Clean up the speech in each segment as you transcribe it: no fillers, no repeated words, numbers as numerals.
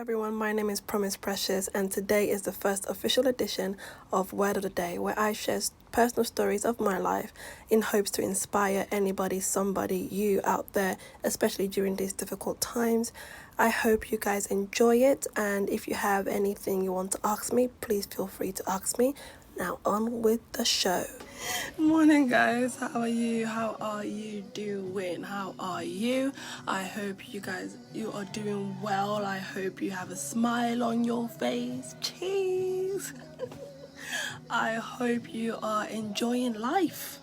everyone, my name is Promise Precious, and today is the first official edition of Word of the Day, where I share personal stories of my life in hopes to inspire anybody, somebody, you out there, especially during these difficult times. I hope you guys enjoy it, and if you have anything you want to ask me, please feel free to ask me. Now on with the show. Morning guys, how are you? How are you doing? How are you? I hope you are doing well. I hope you have a smile on your face. Cheese. I hope you are enjoying life.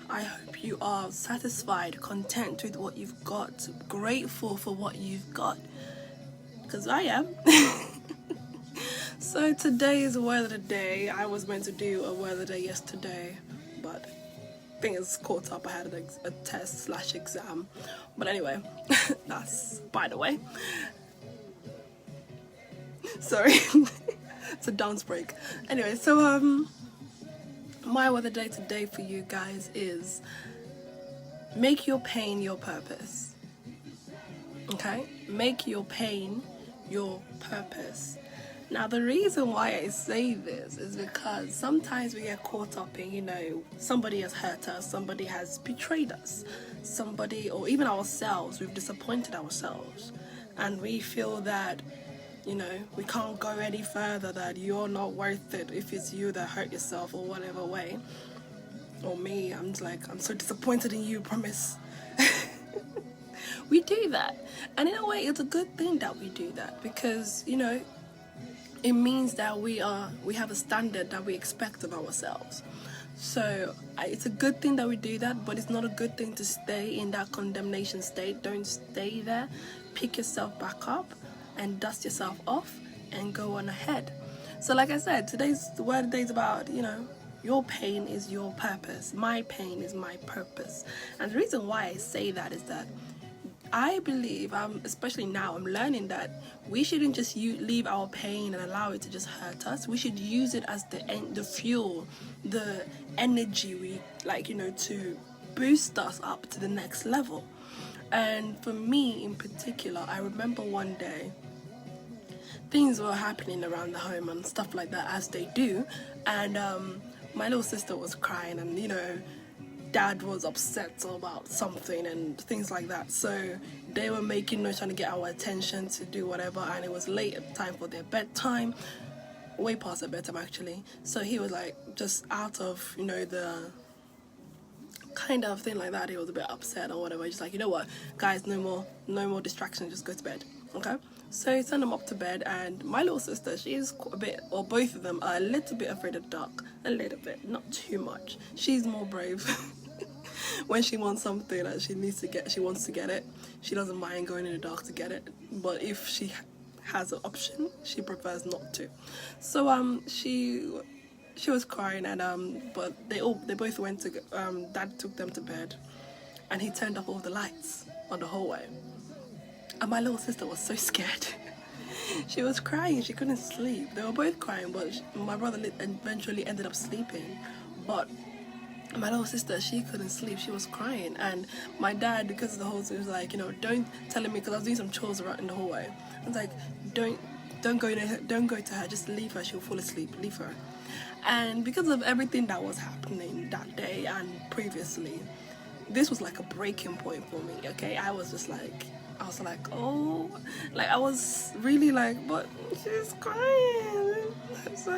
I hope you are satisfied, content with what you've got, grateful for what you've got, because I am. So today is Word of the Day. I was meant to do a Word of the Day yesterday, but things caught up. I had a test/exam. But anyway, that's by the way. Sorry, it's a dance break. Anyway, so my Word of the Day today for you guys is make your pain your purpose. Okay? Make your pain your purpose. Now, the reason why I say this is because sometimes we get caught up in, somebody has hurt us, somebody has betrayed us, somebody, or even ourselves, we've disappointed ourselves. And we feel that, we can't go any further, that you're not worth it if it's you that hurt yourself or whatever way. Or me, I'm so disappointed in you, Promise. We do that. And in a way, it's a good thing that we do that because, it means that we have a standard that we expect of ourselves. So it's a good thing that we do that, but it's not a good thing to stay in that condemnation state. Don't stay there. Pick yourself back up and dust yourself off and go on ahead. So like I said, today's Word of the Day is about, your pain is your purpose. My pain is my purpose. And the reason why I say that is that I believe, especially now, I'm learning that we shouldn't just leave our pain and allow it to just hurt us. We should use it as the fuel, the energy we to boost us up to the next level. And for me in particular, I remember one day things were happening around the home and stuff like that, as they do. And my little sister was crying, and Dad was upset about something and things like that. So they were trying to get our attention to do whatever, and it was late at the time for their bedtime, way past their bedtime actually. So he was just out of, the kind of thing like that. He was a bit upset or whatever. He's you know what, guys, no more distraction, just go to bed, okay? So he sent them up to bed, and my little sister, she's both of them are a little bit afraid of the dark. A little bit, not too much. She's more brave. When she wants something that she wants to get it. She doesn't mind going in the dark to get it. But if she has an option, she prefers not to. So she was crying, and but they both went to Dad took them to bed, and he turned off all the lights on the hallway. And my little sister was so scared. She was crying, she couldn't sleep. They were both crying, but my brother eventually ended up sleeping. But my little sister, she couldn't sleep, she was crying. And my dad, because of the whole thing, was don't tell me, because I was doing some chores around in the hallway. I was don't go to her, just leave her, she'll fall asleep, leave her. And because of everything that was happening that day and previously, this was a breaking point for me, okay? I was really but she's crying. It's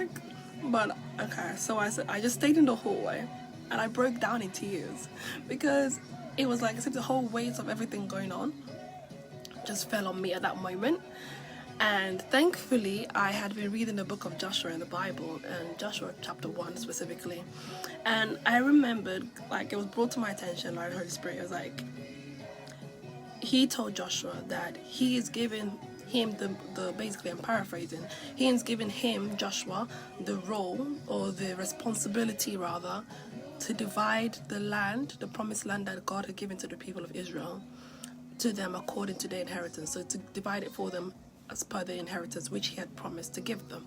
but okay, so I just stayed in the hallway, and I broke down in tears, because it was as if the whole weight of everything going on just fell on me at that moment. And thankfully, I had been reading the book of Joshua in the Bible, and Joshua chapter 1 specifically. And I remembered, it was brought to my attention by the Holy Spirit. It was he told Joshua that he is giving him basically, I'm paraphrasing, he is giving him, Joshua, the role, or the responsibility rather, to divide the land, the promised land that God had given to the people of Israel, to them according to their inheritance. So to divide it for them as per the inheritance which he had promised to give them.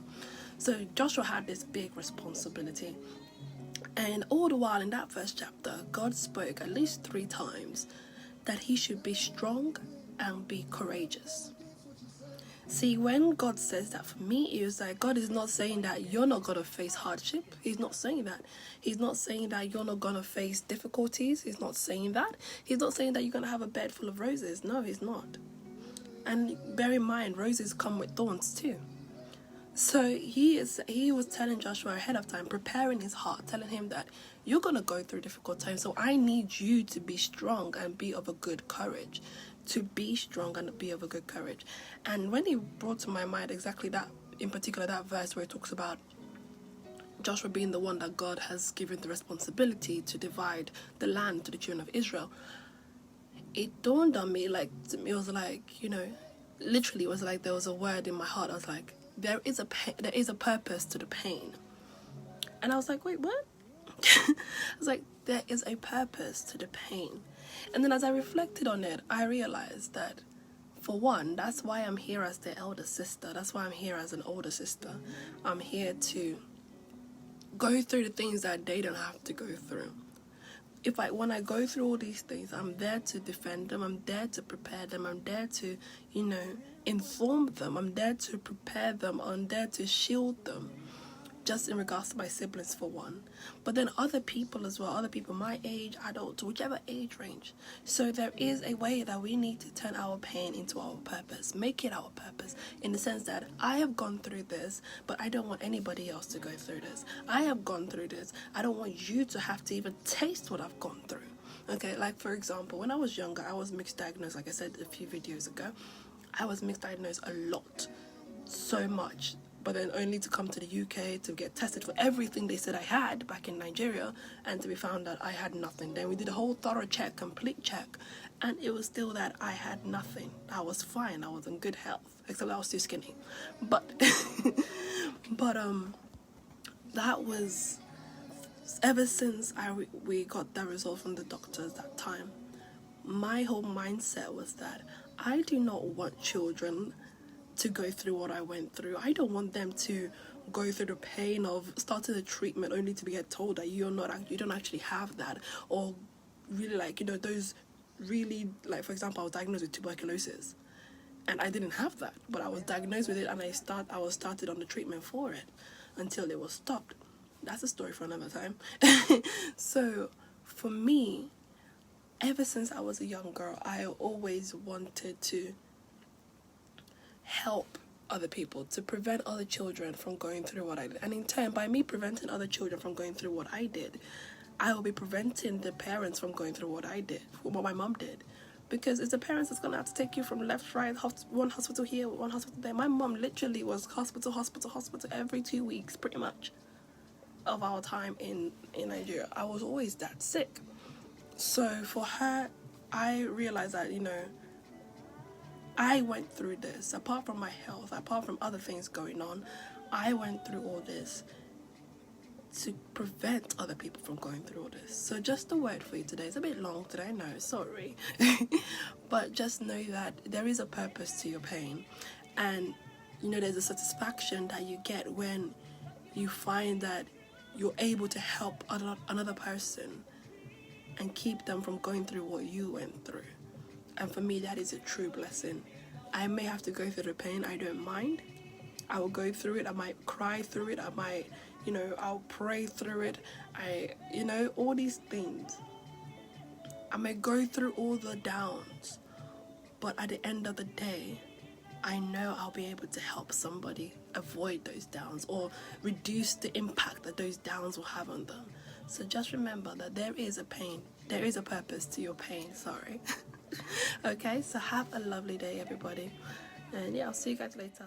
So Joshua had this big responsibility. And all the while in that first chapter, God spoke at least 3 times that he should be strong and be courageous. See, when God says that, for me, it was like God is not saying that you're not going to face hardship. He's not saying that. He's not saying that you're not going to face difficulties. He's not saying that. He's not saying that you're going to have a bed full of roses. No, he's not. And bear in mind, roses come with thorns too. So he was telling Joshua ahead of time, preparing his heart, telling him that you're going to go through difficult times. So I need you to be strong and be of a good courage. To be strong and be of a good courage. And when he brought to my mind exactly that, in particular that verse where it talks about Joshua being the one that God has given the responsibility to divide the land to the children of Israel, it dawned on me, like, it was like, you know, literally it was like there was a word in my heart. I was like, there is a purpose to the pain. And I was like, wait, what? I was like, there is a purpose to the pain. And then as I reflected on it, I realized that, for one, that's why I'm here as the elder sister. That's why I'm here as an older sister. I'm here to go through the things that they don't have to go through. When I go through all these things, I'm there to defend them. I'm there to prepare them. I'm there to, you know, inform them. I'm there to prepare them. I'm there to shield them. Just in regards to my siblings, for one. But then other people as well, other people my age, adults, whichever age range. So there is a way that we need to turn our pain into our purpose, make it our purpose, in the sense that I have gone through this, but I don't want anybody else to go through this. I have gone through this. I don't want you to have to even taste what I've gone through. Okay, like for example, when I was younger, I was mixed diagnosed, like I said a few videos ago. I was mixed diagnosed a lot, so much. But then only to come to the UK to get tested for everything they said I had back in Nigeria, and to be found that I had nothing. Then we did a whole thorough check, complete check, and it was still that I had nothing. I was fine. I was in good health, except I was too skinny. But that was ever since we got that result from the doctors that time. My whole mindset was that I do not want children to go through what I went through. I don't want them to go through the pain of starting the treatment only to get told that you don't actually have that, or really, like, you know, those really, like, for example, I was diagnosed with tuberculosis and I didn't have that, but I was diagnosed with it, and I was started on the treatment for it until it was stopped. That's a story for another time. So for me, ever since I was a young girl, I always wanted to help other people, to prevent other children from going through what I did. And in turn, by me preventing other children from going through what I did, I will be preventing the parents from going through what I did, what my mom did. Because it's the parents that's going to have to take you from left, right, one hospital here, one hospital there. My mom literally was hospital every 2 weeks, pretty much, of our time in Nigeria. I was always that sick. So for her, I realized that, you know, I went through this. Apart from my health, apart from other things going on, I went through all this to prevent other people from going through all this. So just a word for you today. It's a bit long today, I know, sorry. But just know that there is a purpose to your pain. And, you know, there's a satisfaction that you get when you find that you're able to help another person and keep them from going through what you went through. And for me, that is a true blessing. I may have to go through the pain, I don't mind. I will go through it, I might cry through it, I might, you know, I'll pray through it. All these things. I may go through all the downs, but at the end of the day, I know I'll be able to help somebody avoid those downs or reduce the impact that those downs will have on them. So just remember that there is a pain, there is a purpose to your pain, sorry. Okay, so have a lovely day, everybody. And yeah, I'll see you guys later.